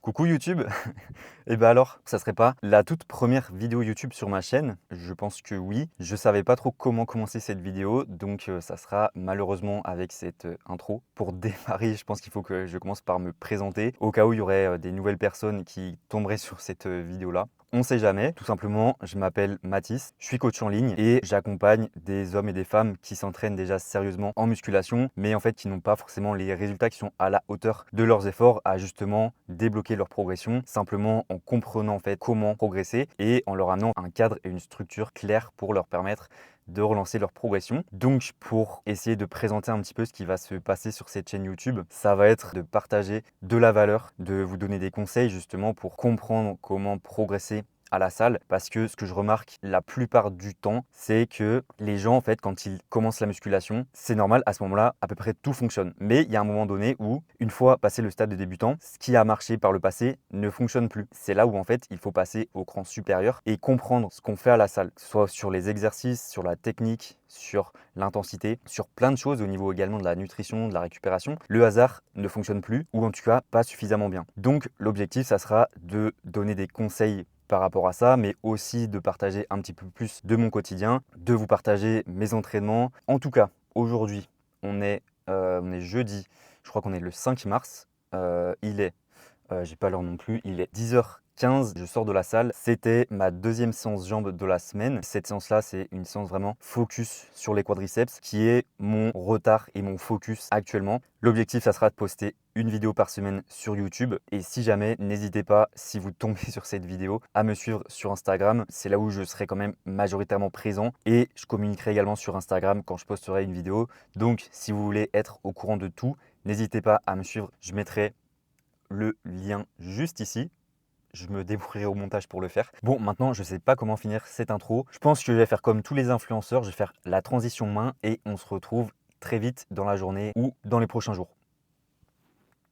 Coucou YouTube. Et ben alors, ça serait pas la toute première vidéo YouTube sur ma chaîne? Je pense que oui. Je savais pas trop comment commencer cette vidéo, donc ça sera malheureusement avec cette intro. Pour démarrer, je pense qu'il faut que je commence par me présenter, au cas où il y aurait des nouvelles personnes qui tomberaient sur cette vidéo-là. On sait jamais. Tout simplement, je m'appelle Mathis, je suis coach en ligne et j'accompagne des hommes et des femmes qui s'entraînent déjà sérieusement en musculation, mais en fait qui n'ont pas forcément les résultats qui sont à la hauteur de leurs efforts à justement débloquer leur progression, simplement en comprenant en fait comment progresser et en leur amenant un cadre et une structure claire pour leur permettre de relancer leur progression. Donc pour essayer de présenter un petit peu ce qui va se passer sur cette chaîne YouTube, ça va être de partager de la valeur, de vous donner des conseils justement pour comprendre comment progresser à la salle, parce que ce que je remarque la plupart du temps, c'est que les gens en fait quand ils commencent la musculation, c'est normal, à ce moment-là à peu près tout fonctionne, mais il y a un moment donné où une fois passé le stade de débutant, ce qui a marché par le passé ne fonctionne plus. C'est là où en fait il faut passer au cran supérieur et comprendre ce qu'on fait à la salle, que ce soit sur les exercices, sur la technique, sur l'intensité, sur plein de choses au niveau également de la nutrition, de la récupération. Le hasard ne fonctionne plus, ou en tout cas pas suffisamment bien. Donc l'objectif, ça sera de donner des conseils par rapport à ça, mais aussi de partager un petit peu plus de mon quotidien, de vous partager mes entraînements. En tout cas, aujourd'hui, on est jeudi, je crois qu'on est le 5 mars. J'ai pas l'heure non plus, il est 10h15, je sors de la salle. C'était ma deuxième séance jambes de la semaine. Cette séance-là, c'est une séance vraiment focus sur les quadriceps, qui est mon retard et mon focus actuellement. L'objectif, ça sera de poster une vidéo par semaine sur YouTube. Et si jamais, n'hésitez pas, si vous tombez sur cette vidéo, à me suivre sur Instagram. C'est là où je serai quand même majoritairement présent. Et je communiquerai également sur Instagram quand je posterai une vidéo. Donc, si vous voulez être au courant de tout, n'hésitez pas à me suivre. Je mettrai le lien juste ici. Je me débrouillerai au montage pour le faire. Bon, maintenant, je ne sais pas comment finir cette intro. Je pense que je vais faire comme tous les influenceurs, je vais faire la transition main et on se retrouve très vite dans la journée ou dans les prochains jours.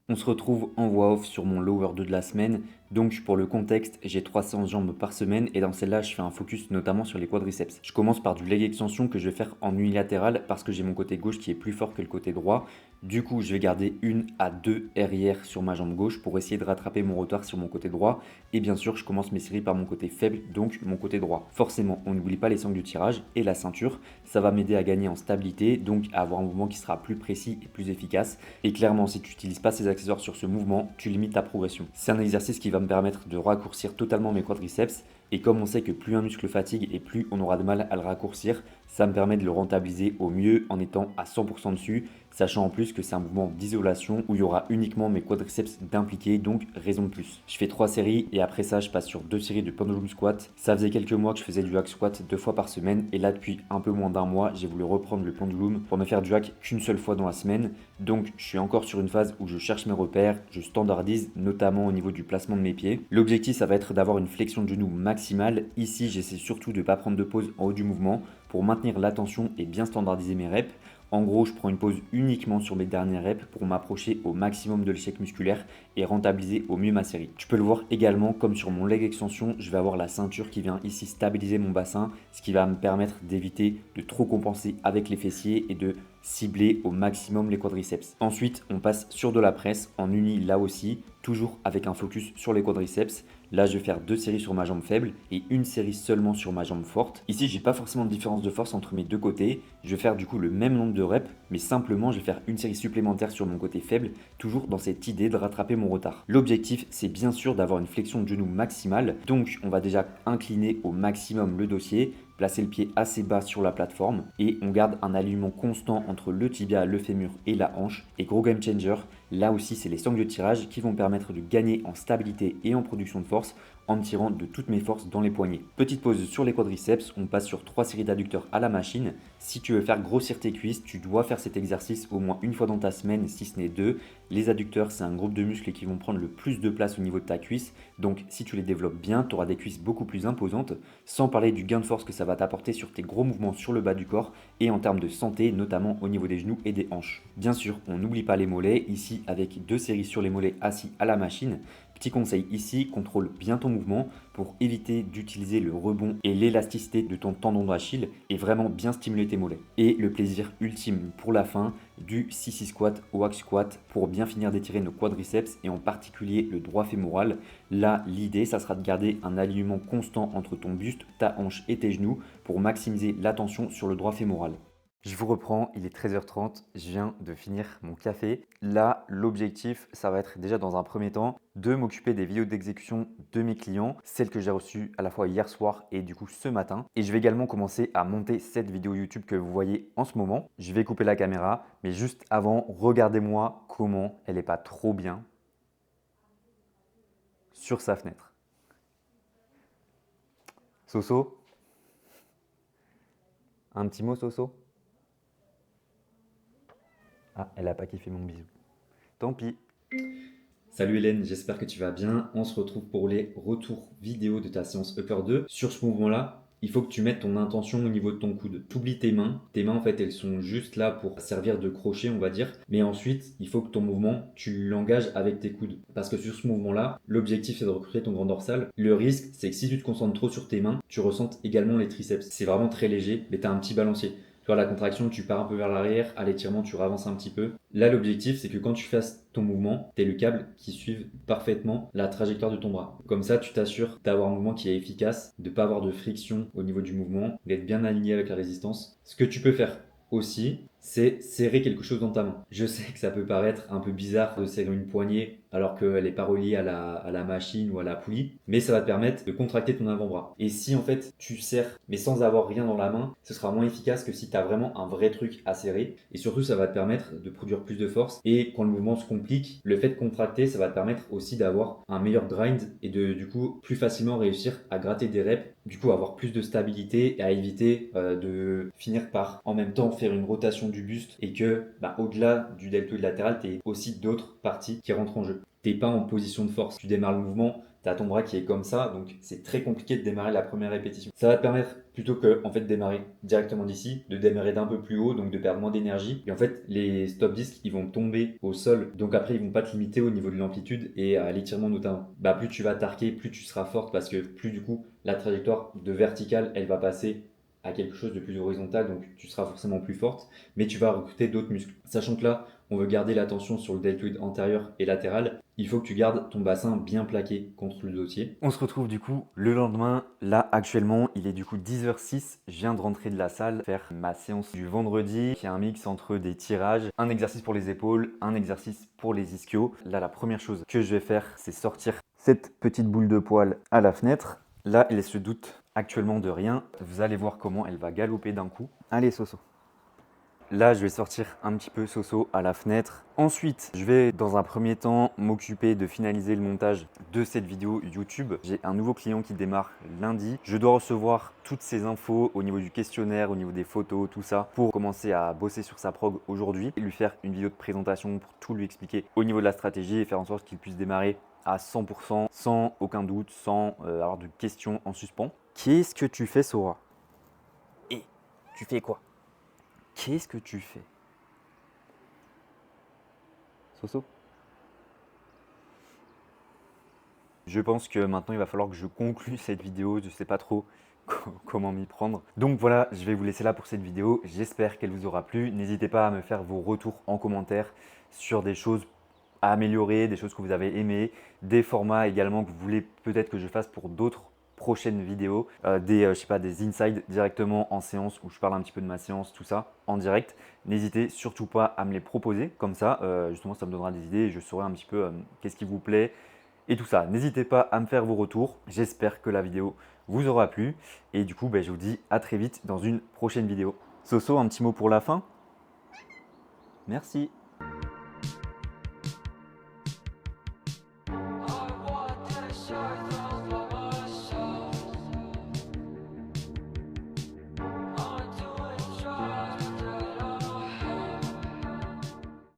On se retrouve en voix off sur mon lower 2 de la semaine. Donc pour le contexte, j'ai 3 séances jambes par semaine et dans celle-là, je fais un focus notamment sur les quadriceps. Je commence par du leg extension que je vais faire en unilatéral parce que j'ai mon côté gauche qui est plus fort que le côté droit. Du coup, je vais garder 1 à 2 arrières sur ma jambe gauche pour essayer de rattraper mon retard sur mon côté droit. Et bien sûr, je commence mes séries par mon côté faible, donc mon côté droit. Forcément, on n'oublie pas les sangles du tirage et la ceinture. Ça va m'aider à gagner en stabilité, donc à avoir un mouvement qui sera plus précis et plus efficace. Et clairement, si tu n'utilises pas ces accessoires sur ce mouvement, tu limites ta progression. C'est un exercice qui va me permettre de raccourcir totalement mes quadriceps. Et comme on sait que plus un muscle fatigue et plus on aura de mal à le raccourcir, ça me permet de le rentabiliser au mieux en étant à 100% dessus, sachant en plus que c'est un mouvement d'isolation où il y aura uniquement mes quadriceps d'impliquer, donc raison de plus. Je fais 3 séries et après ça je passe sur 2 séries de pendulum squat. Ça faisait quelques mois que je faisais du hack squat 2 fois par semaine et là depuis un peu moins d'un mois j'ai voulu reprendre le pendulum pour ne faire du hack qu'une seule fois dans la semaine. Donc je suis encore sur une phase où je cherche mes repères, je standardise notamment au niveau du placement de mes pieds. L'objectif ça va être d'avoir une flexion de genou maximale. Ici j'essaie surtout de ne pas prendre de pause en haut du mouvement pour maintenir l'attention et bien standardiser mes reps. En gros, je prends une pause uniquement sur mes dernières reps pour m'approcher au maximum de l'échec musculaire et rentabiliser au mieux ma série. Tu peux le voir également comme sur mon leg extension, je vais avoir la ceinture qui vient ici stabiliser mon bassin, ce qui va me permettre d'éviter de trop compenser avec les fessiers et de cibler au maximum les quadriceps. Ensuite, on passe sur de la presse en uni là aussi, toujours avec un focus sur les quadriceps. Là, je vais faire 2 séries sur ma jambe faible et une série seulement sur ma jambe forte. Ici, j'ai pas forcément de différence de force entre mes deux côtés. Je vais faire du coup le même nombre de reps, mais simplement, je vais faire une série supplémentaire sur mon côté faible, toujours dans cette idée de rattraper mon retard. L'objectif, c'est bien sûr d'avoir une flexion de genou maximale. Donc, on va déjà incliner au maximum le dossier, placer le pied assez bas sur la plateforme et on garde un alignement constant entre le tibia, le fémur et la hanche. Et gros game changer, là aussi c'est les sangles de tirage qui vont permettre de gagner en stabilité et en production de force en tirant de toutes mes forces dans les poignets. Petite pause sur les quadriceps, on passe sur 3 séries d'adducteurs à la machine. Si tu veux faire grossir tes cuisses, tu dois faire cet exercice au moins une fois dans ta semaine, si ce n'est 2. Les adducteurs, c'est un groupe de muscles qui vont prendre le plus de place au niveau de ta cuisse. Donc si tu les développes bien, tu auras des cuisses beaucoup plus imposantes, sans parler du gain de force que ça va t'apporter sur tes gros mouvements sur le bas du corps et en termes de santé, notamment au niveau des genoux et des hanches. Bien sûr, on n'oublie pas les mollets, ici avec 2 séries sur les mollets assis à la machine. Petit conseil ici, contrôle bien ton mouvement pour éviter d'utiliser le rebond et l'élasticité de ton tendon d'Achille et vraiment bien stimuler tes mollets. Et le plaisir ultime pour la fin, du sissy squat au hack squat pour bien finir d'étirer nos quadriceps et en particulier le droit fémoral. Là, l'idée, ça sera de garder un alignement constant entre ton buste, ta hanche et tes genoux pour maximiser la tension sur le droit fémoral. Je vous reprends, il est 13h30, je viens de finir mon café. Là, l'objectif, ça va être déjà dans un premier temps de m'occuper des vidéos d'exécution de mes clients, celles que j'ai reçues à la fois hier soir et du coup ce matin. Et je vais également commencer à monter cette vidéo YouTube que vous voyez en ce moment. Je vais couper la caméra, mais juste avant, regardez-moi comment elle n'est pas trop bien sur sa fenêtre. Soso? Un petit mot, Soso? Ah, elle n'a pas kiffé mon bisou. Tant pis. Salut Hélène, j'espère que tu vas bien. On se retrouve pour les retours vidéo de ta séance Upper 2. Sur ce mouvement-là, il faut que tu mettes ton intention au niveau de ton coude. Tu oublies tes mains. Tes mains, en fait, elles sont juste là pour servir de crochet, on va dire. Mais ensuite, il faut que ton mouvement, tu l'engages avec tes coudes. Parce que sur ce mouvement-là, l'objectif, c'est de recruter ton grand dorsal. Le risque, c'est que si tu te concentres trop sur tes mains, tu ressentes également les triceps. C'est vraiment très léger, mais tu as un petit balancier. Tu vois, la contraction, tu pars un peu vers l'arrière, à l'étirement, tu ravances un petit peu. Là, l'objectif, c'est que quand tu fasses ton mouvement, tu aies le câble qui suive parfaitement la trajectoire de ton bras. Comme ça, tu t'assures d'avoir un mouvement qui est efficace, de ne pas avoir de friction au niveau du mouvement, d'être bien aligné avec la résistance. Ce que tu peux faire aussi, c'est serrer quelque chose dans ta main. Je sais que ça peut paraître un peu bizarre de serrer une poignée alors qu'elle n'est pas reliée à la machine ou à la poulie, mais ça va te permettre de contracter ton avant-bras. Et si en fait tu serres mais sans avoir rien dans la main, ce sera moins efficace que si tu as vraiment un vrai truc à serrer. Et surtout, ça va te permettre de produire plus de force. Et quand le mouvement se complique, le fait de contracter, ça va te permettre aussi d'avoir un meilleur grind et de du coup plus facilement réussir à gratter des reps, du coup avoir plus de stabilité et à éviter de finir par en même temps faire une rotation du buste et que au-delà du deltoïde latéral, tu aies aussi d'autres parties qui rentrent en jeu. Tu n'es pas en position de force. Tu démarres le mouvement, tu as ton bras qui est comme ça, donc c'est très compliqué de démarrer la première répétition. Ça va te permettre, plutôt que en fait, de démarrer directement d'ici, de démarrer d'un peu plus haut, donc de perdre moins d'énergie. Et en fait, les stop disques, ils vont tomber au sol, donc après, ils vont pas te limiter au niveau de l'amplitude et à l'étirement notamment. Plus tu vas t'arquer, plus tu seras forte parce que plus du coup, la trajectoire de verticale, elle va passer à quelque chose de plus horizontal, donc tu seras forcément plus forte, mais tu vas recruter d'autres muscles. Sachant que là, on veut garder la tension sur le deltoïde antérieur et latéral, il faut que tu gardes ton bassin bien plaqué contre le dossier. On se retrouve du coup le lendemain. Là, actuellement, il est du coup 10h06. Je viens de rentrer de la salle, faire ma séance du vendredi, qui est un mix entre des tirages, un exercice pour les épaules, un exercice pour les ischios. Là, la première chose que je vais faire, c'est sortir cette petite boule de poil à la fenêtre. Là, elle se doute actuellement de rien. Vous allez voir comment elle va galoper d'un coup. Allez, Soso. Là, je vais sortir un petit peu Soso à la fenêtre. Ensuite, je vais dans un premier temps m'occuper de finaliser le montage de cette vidéo YouTube. J'ai un nouveau client qui démarre lundi. Je dois recevoir toutes ces infos au niveau du questionnaire, au niveau des photos, tout ça, pour commencer à bosser sur sa prog aujourd'hui et lui faire une vidéo de présentation pour tout lui expliquer au niveau de la stratégie et faire en sorte qu'il puisse démarrer à 100%, sans aucun doute, sans avoir de questions en suspens. Qu'est-ce que tu fais, Sora? Et tu fais quoi? Qu'est-ce que tu fais? Soso? Je pense que maintenant il va falloir que je conclue cette vidéo, je ne sais pas trop comment m'y prendre. Donc voilà, je vais vous laisser là pour cette vidéo, j'espère qu'elle vous aura plu. N'hésitez pas à me faire vos retours en commentaire sur des choses à améliorer, des choses que vous avez aimées, des formats également que vous voulez peut-être que je fasse pour d'autres prochaines vidéos, je sais pas, des insides directement en séance où je parle un petit peu de ma séance, tout ça en direct. N'hésitez surtout pas à me les proposer, comme ça justement ça me donnera des idées et je saurai un petit peu qu'est-ce qui vous plaît et tout ça. N'hésitez pas à me faire vos retours, j'espère que la vidéo vous aura plu et du coup je vous dis à très vite dans une prochaine vidéo. Soso, un petit mot pour la fin? Merci.